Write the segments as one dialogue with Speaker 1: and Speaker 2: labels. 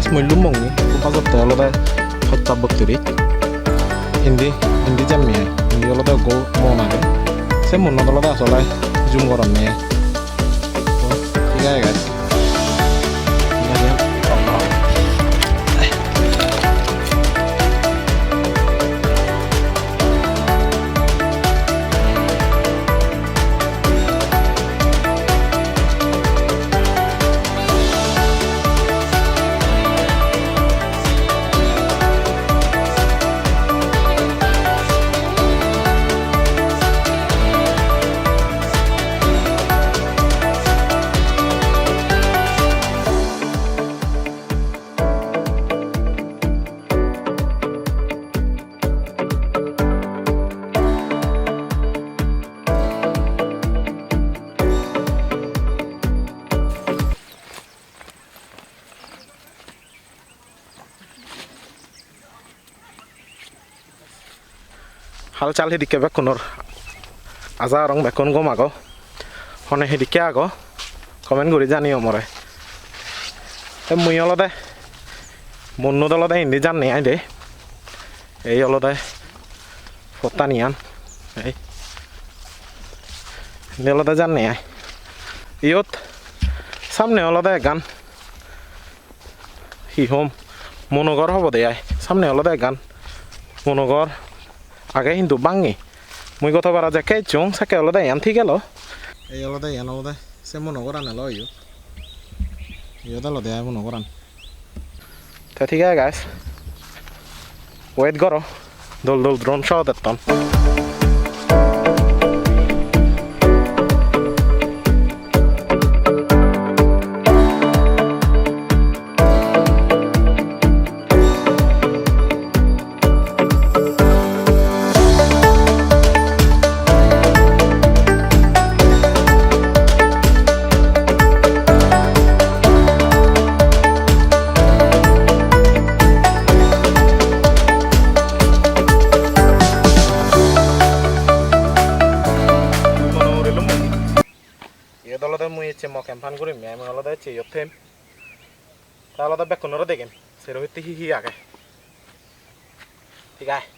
Speaker 1: guys mullum mongi kupazat olode hotta bottiri hindi jammi hindi olode go monage se munna olode asole zoom goron ne to ঠিক আছে guys hal chal hidike bekonor aja rong bekon gom ago hone hidike ago comment guri janiyo more te mui olode munnu olode hindi janni ai de ei olode fotanian ei ni olode janni ai iot samne olode gan hi hom monogor hobo de ai samne olode gan monogor আগে কিন্তু বাঙি মুই গতবার আজ কেচং সাকে অলদা ইয়ান ঠিক গেল এই অলদা ইয়ান অলদা সে মনে করান এলো ইয়দা লদে আই মনে করান তো ঠিক আছে গাইস ওয়েট করো দল দল ড্রোন শট দিতাম mau campaign gurim ya mau alada ceyot tem ta alada bekonoro degen sero hitti hi age ঠিক আছে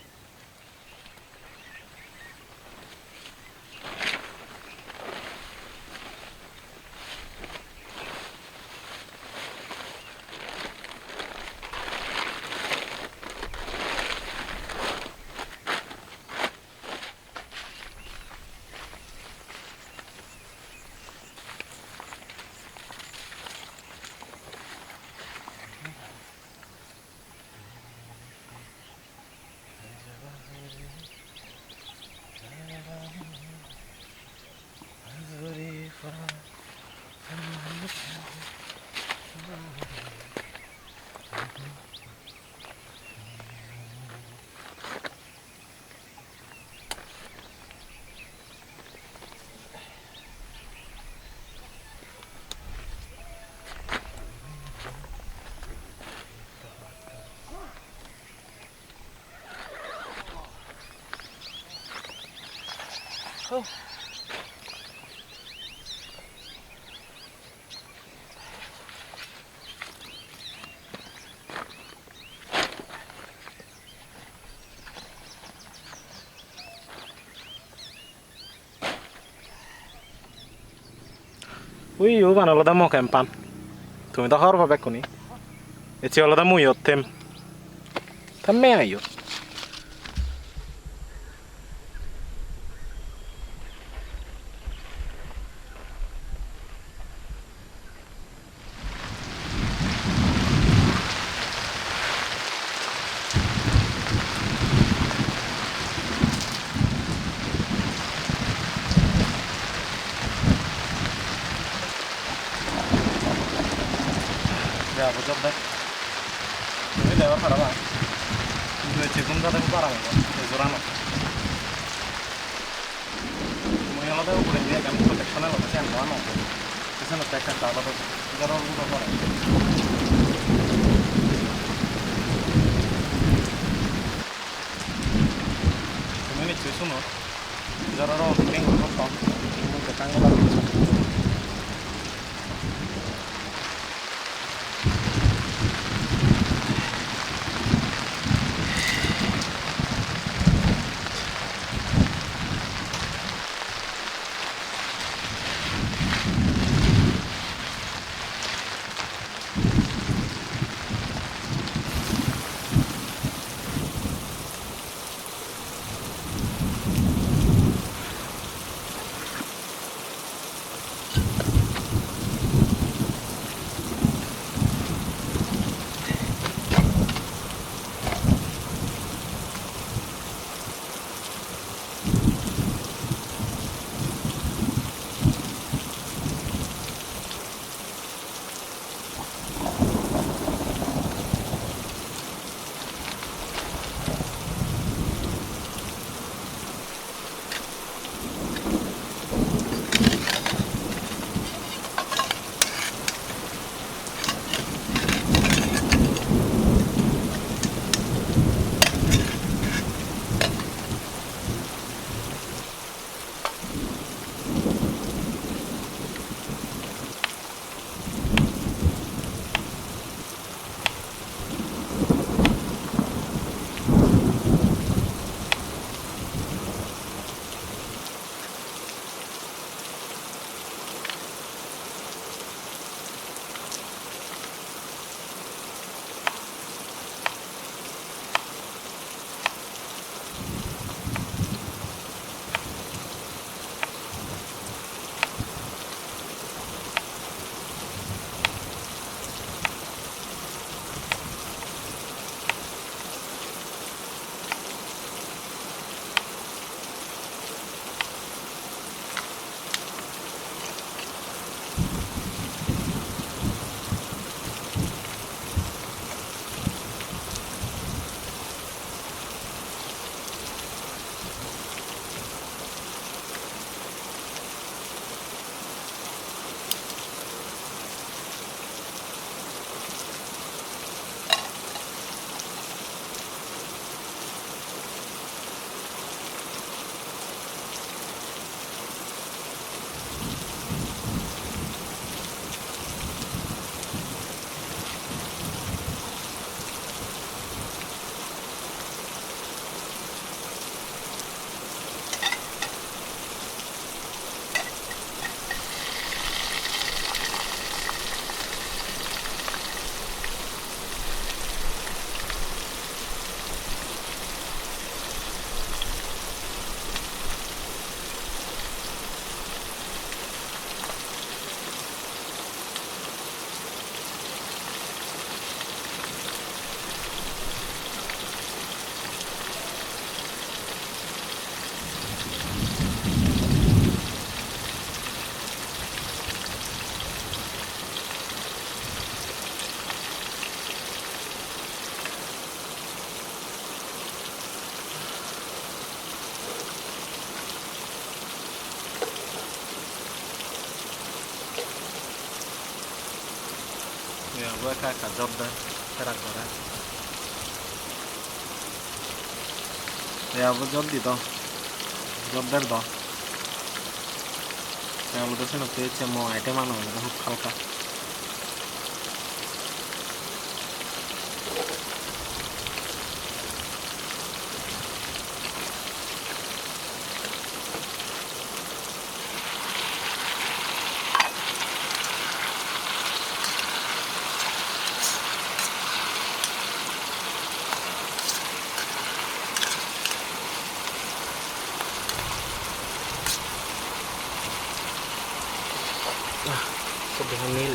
Speaker 1: Oh. Ui yu kan alada mo kempan. Tumi ta har pa bekuni. Echi alada mu yottem. Tamme ayo. Ya, betul deh. Ini lewat mana bang? Dua cikum dah temu barang bang. Kejuran. Mungkin lo tuh boleh dia kan protection lo pasti anu anu. Bisa ngetekan kalau tuh jarak lu tuh boleh. Ini cuci no. Jarak lo kering lo tuh. Ini tekan lo lagi. Ya gue kakak Jordan karakternya. Ya gue Jordi toh, Jordan toh. Yang lu tuh nanti cemo item mana? Itu halka. Sebelum ini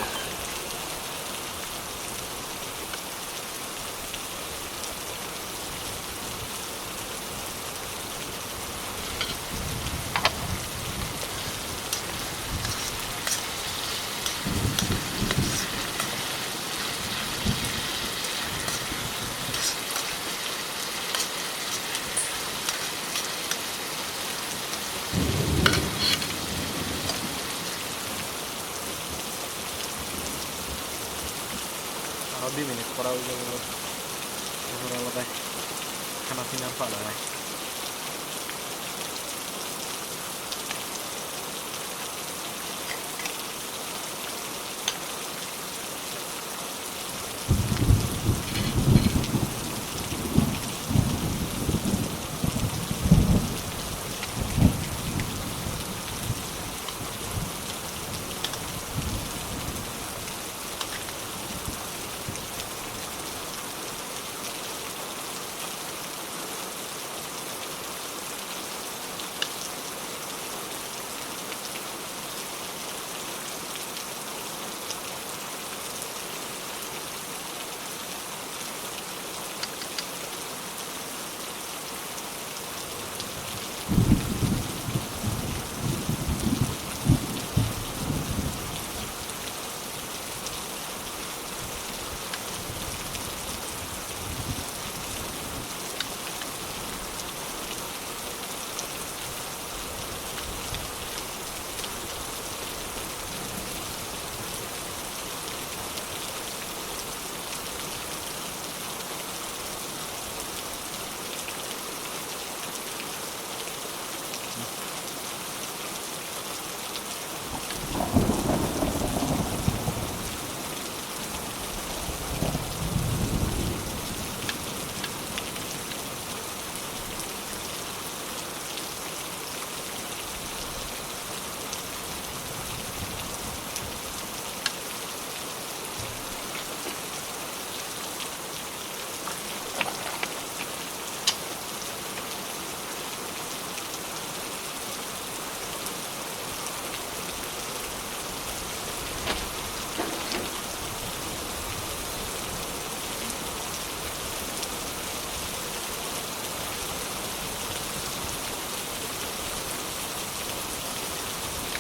Speaker 1: lebih minit kurang lebih karena sinar pada lah.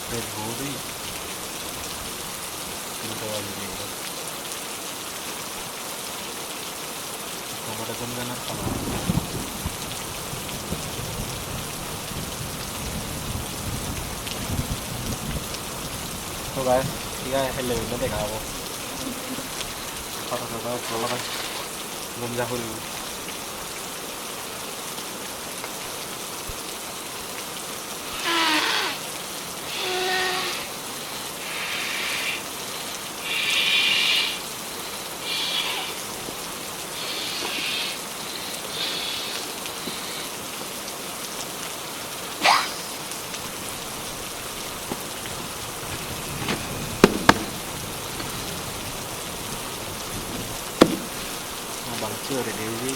Speaker 1: Red body pintu lagi nih kalau ada jaminan apa तो guys ठीक है हेले उन्हें देखा वो पता चला चला गाइस गंजा हो रही bằng chưa để điều gì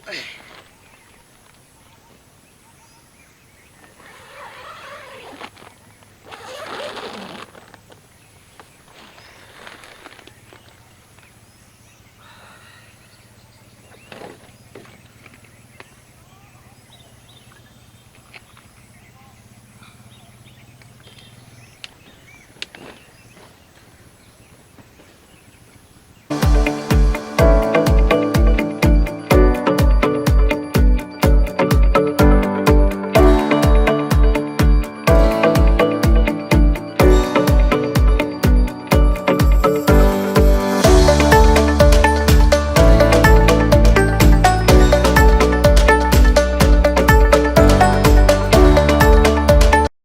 Speaker 1: Ay.